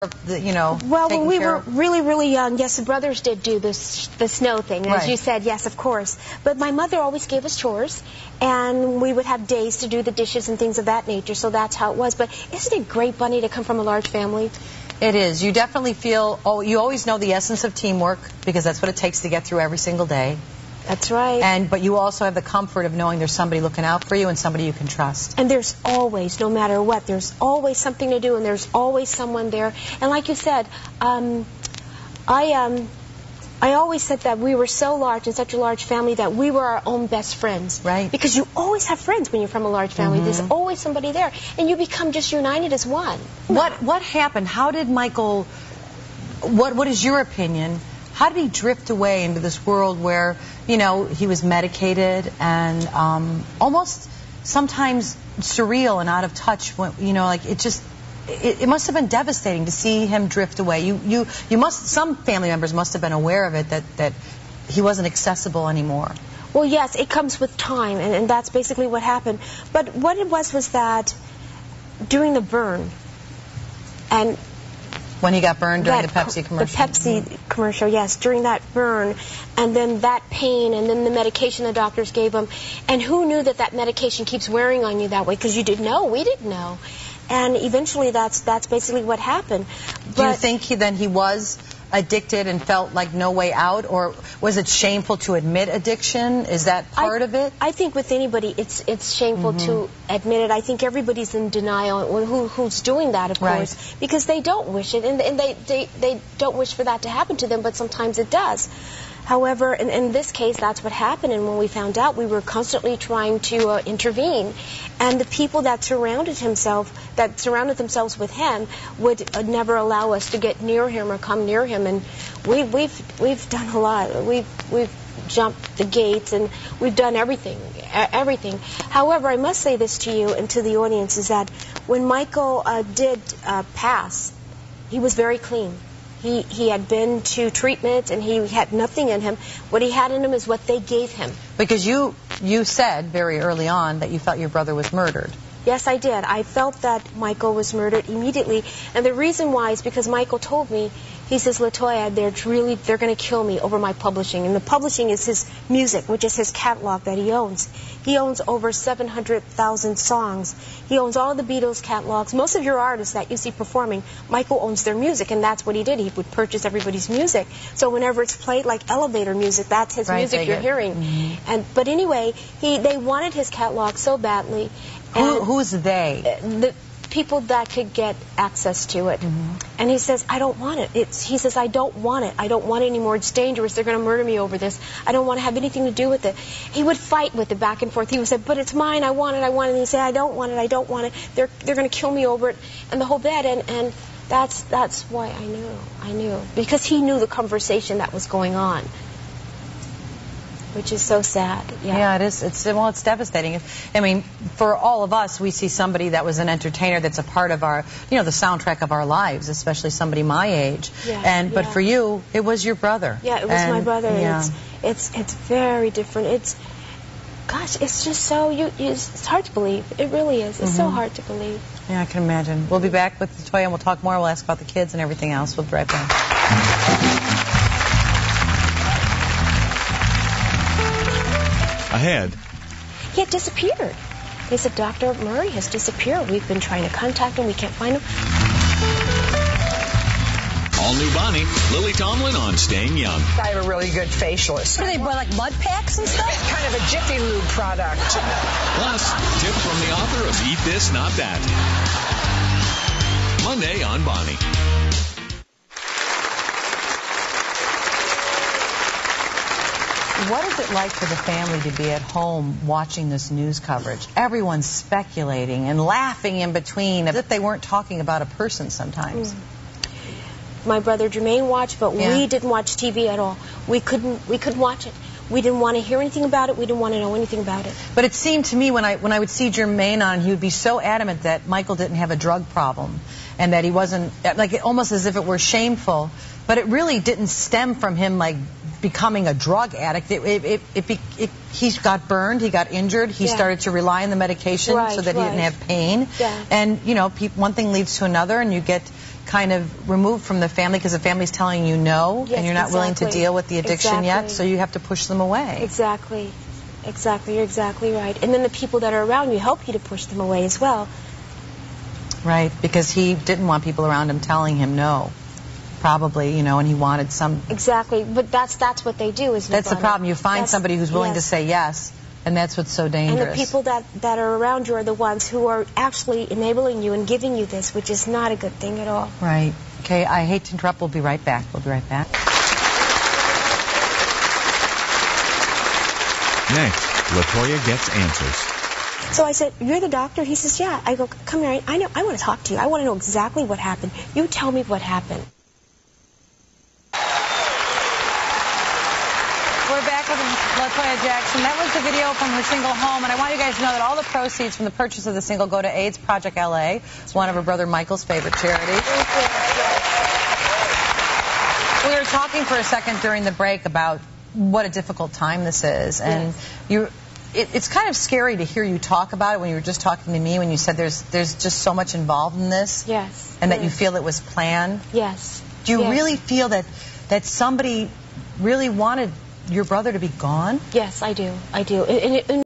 Well, when we were really young, yes, the brothers did do the snow thing, as you said, yes, of course. But my mother always gave us chores, and we would have days to do the dishes and things of that nature, so that's how it was. But isn't it great, Bunny, to come from a large family? It is. You definitely feel, you always know the essence of teamwork, because that's what it takes to get through every single day. That's right. But you also have the comfort of knowing there's somebody looking out for you and somebody you can trust. And there's always, no matter what, there's always something to do, and there's always someone there. And like you said, I always said that we were so large and such a large family that we were our own best friends. Right. Because you always have friends when you're from a large family. There's always somebody there, and you become just united as one. What happened? How did Michael? What is your opinion? How did he drift away into this world where, he was medicated and almost sometimes surreal and out of touch? When, it must have been devastating to see him drift away. Some family members must have been aware of it, that he wasn't accessible anymore. Well, yes, it comes with time, and that's basically what happened. But what it was that during the burn, and when he got burned during the Pepsi commercial? The Pepsi commercial, yes, during that burn, and then that pain, and then the medication the doctors gave him. And who knew that medication keeps wearing on you that way? Because you didn't know, we didn't know. And eventually that's basically what happened. Do you think then he was addicted and felt like no way out, or was it shameful to admit addiction? Is that part of it? I think with anybody it's shameful to admit it. I think everybody's in denial who's doing that, of course, because they don't wish it, and they don't wish for that to happen to them, but sometimes it does. However, in this case, that's what happened, and when we found out, we were constantly trying to intervene, and the people that surrounded themselves with him would never allow us to get near him or come near him, and we've done a lot. We've jumped the gates, and we've done everything. However, I must say this to you and to the audience, is that when Michael did pass, he was very clean. He had been to treatment, and he had nothing in him. What he had in him is what they gave him. Because you said very early on that you felt your brother was murdered. Yes, I did. I felt that Michael was murdered immediately. And the reason why is because Michael told me, he says, LaToya, they're going to kill me over my publishing. And the publishing is his music, which is his catalog that he owns. He owns over 700,000 songs. He owns all of the Beatles catalogs. Most of your artists that you see performing, Michael owns their music, and that's what he did. He would purchase everybody's music. So whenever it's played like elevator music, that's his music you're hearing. But anyway, they wanted his catalog so badly. Who's they? The people that could get access to it. And he says, I don't want it. He says, I don't want it. I don't want it anymore. It's dangerous. They're going to murder me over this. I don't want to have anything to do with it. He would fight with it back and forth. He would say, but it's mine. I want it. I want it. And he'd say, I don't want it. I don't want it. They're going to kill me over it. And the whole bed. And that's why I knew. Because he knew the conversation that was going on. Which is so sad. Yeah, it is. It's devastating. I mean, for all of us, we see somebody that was an entertainer that's a part of our, the soundtrack of our lives, especially somebody my age. But for you, it was your brother. Yeah, it was my brother. Yeah. It's very different. It's just so it's hard to believe. It really is. It's so hard to believe. Yeah, I can imagine. We'll be back with Toya, and we'll talk more. We'll ask about the kids and everything else. We'll be right back. Ahead. He had disappeared. They said, Dr. Murray has disappeared. We've been trying to contact him. We can't find him. All new Bonnie, Lily Tomlin on Staying Young. I have a really good facialist. What do they buy, like mud packs and stuff? Kind of a Jiffy Lube product. Plus, tip from the author of Eat This, Not That. Monday on Bonnie. What is it like for the family to be at home watching this news coverage? Everyone's speculating and laughing in between, as if they weren't talking about a person sometimes. My brother Jermaine watched, but we didn't watch TV at all. We couldn't watch it. We didn't want to hear anything about it. We didn't want to know anything about it. But it seemed to me when I would see Jermaine on, he would be so adamant that Michael didn't have a drug problem and that he wasn't, like, almost as if it were shameful. But it really didn't stem from him, like, becoming a drug addict. He got burned, he got injured, he started to rely on the medication so that he didn't have pain. And, one thing leads to another, and you get kind of removed from the family because the family's telling you no, Yes, and you're not willing to exactly. deal with the addiction yet, Exactly. so you have to push them away. Exactly. Exactly. You're exactly right. And then the people that are around you help you to push them away as well. Right, because he didn't want people around him telling him no, probably, you know, and he wanted some... Exactly. But that's what they do, isn't it? That's the problem. You find somebody who's willing to yes. say yes, and that's what's so dangerous. And the people that are around you are the ones who are actually enabling you and giving you this, which is not a good thing at all. Right. Okay, I hate to interrupt. We'll be right back. We'll be right back. Next, LaToya gets answers. So I said, "You're the doctor?" He says, "Yeah." I go, "Come here. I want to talk to you. I want to know exactly what happened. You tell me what happened." We're back with LaToya Jackson. That was the video from her single home, and I want you guys to know that all the proceeds from the purchase of the single go to AIDS Project LA, one of her brother Michael's favorite charities. We were talking for a second during the break about what a difficult time this is, and it's kind of scary to hear you talk about it when you were just talking to me when you said there's just so much involved in this. Yes. And that you feel it was planned. Yes. Do you Yes. really feel that somebody really wanted your brother to be gone? Yes, I do. I do. And